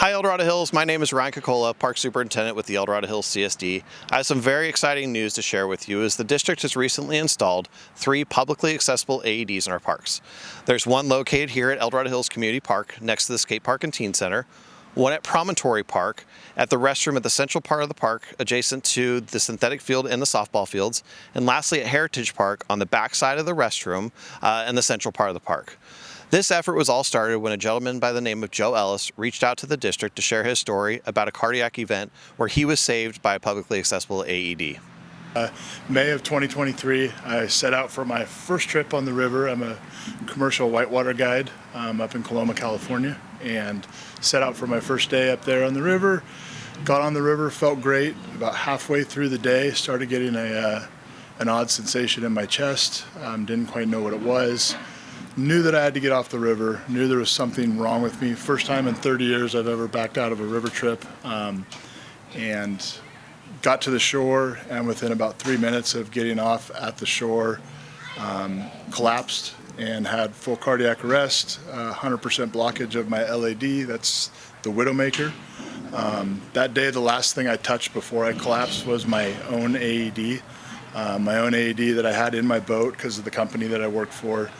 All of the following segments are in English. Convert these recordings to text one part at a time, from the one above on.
Hi Eldorado Hills, my name is Ryan Cocola, Park Superintendent with the Eldorado Hills CSD. I have some very exciting news to share with you as the district has recently installed 3 publicly accessible AEDs in our parks. There's one located here at Eldorado Hills Community Park next to the Skate Park and Teen Center, one at Promontory Park at the restroom at the central part of the park adjacent to the synthetic field and the softball fields, and lastly at Heritage Park on the back side of the restroom and the central part of the park. This effort was all started when a gentleman by the name of Joe Ellis reached out to the district to share his story about a cardiac event where he was saved by a publicly accessible AED. May of 2023, I set out for my first trip on the river. I'm a commercial whitewater guide up in Coloma, California, and set out for my first day up there on the river. Got on the river, felt great. About halfway through the day, started getting an odd sensation in my chest. Didn't quite know what it was. Knew that I had to get off the river, knew there was something wrong with me. First time in 30 years I've ever backed out of a river trip, and got to the shore, and within about 3 minutes of getting off at the shore, collapsed and had full cardiac arrest, 100% blockage of my LAD, that's the Widowmaker. That day, the last thing I touched before I collapsed was my own AED, that I had in my boat because of the company that I worked for.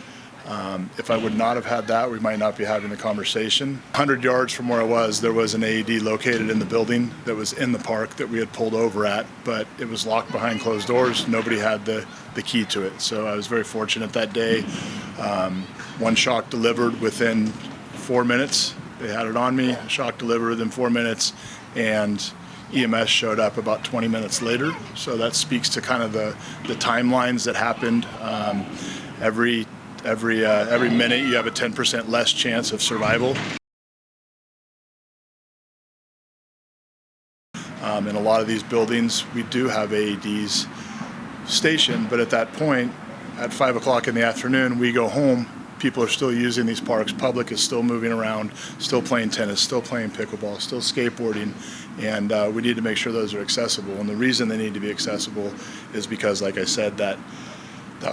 If I would not have had that, we might not be having the conversation. 100 yards from where I was, there was an AED located in the building that was in the park that we had pulled over at, but it was locked behind closed doors. Nobody had the key to it. So I was very fortunate that day. One shock delivered within 4 minutes. They had it on me, shock delivered within 4 minutes, and EMS showed up about 20 minutes later. So that speaks to kind of the timelines that happened. Every minute you have a 10% less chance of survival. In a lot of these buildings, we do have AEDs stationed, but at that point, at 5 o'clock in the afternoon, we go home. People are still using these parks. Public is still moving around, still playing tennis, still playing pickleball, still skateboarding, and we need to make sure those are accessible. And the reason they need to be accessible is because, like I said, that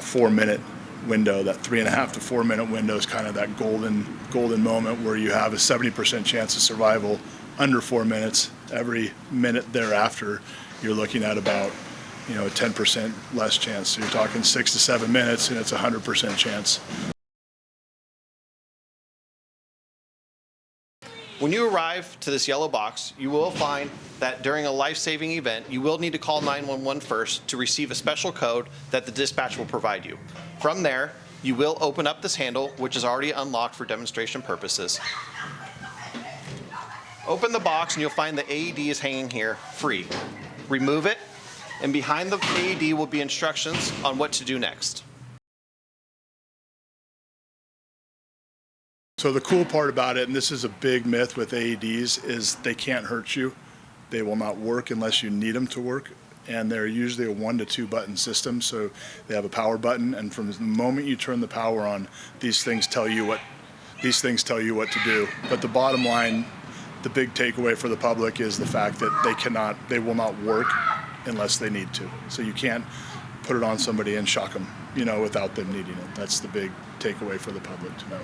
4 minute window, that 3.5 to 4 minute window is kind of that golden moment where you have a 70% chance of survival under 4 minutes. Every minute thereafter, you're looking at about a 10% less chance. So you're talking 6 to 7 minutes, and it's a 100% chance. When you arrive to this yellow box, you will find that during a life-saving event, you will need to call 911 first to receive a special code that the dispatch will provide you. From there, you will open up this handle, which is already unlocked for demonstration purposes. Open the box and you'll find the AED is hanging here free. Remove it, and behind the AED will be instructions on what to do next. So the cool part about it, and this is a big myth with AEDs, is they can't hurt you. They will not work unless you need them to work. And they're usually a 1 to 2 button system. So they have a power button, and from the moment you turn the power on, these things tell you what to do. But the bottom line, the big takeaway for the public is the fact that they will not work unless they need to. So you can't put it on somebody and shock them, without them needing it. That's the big takeaway for the public to know.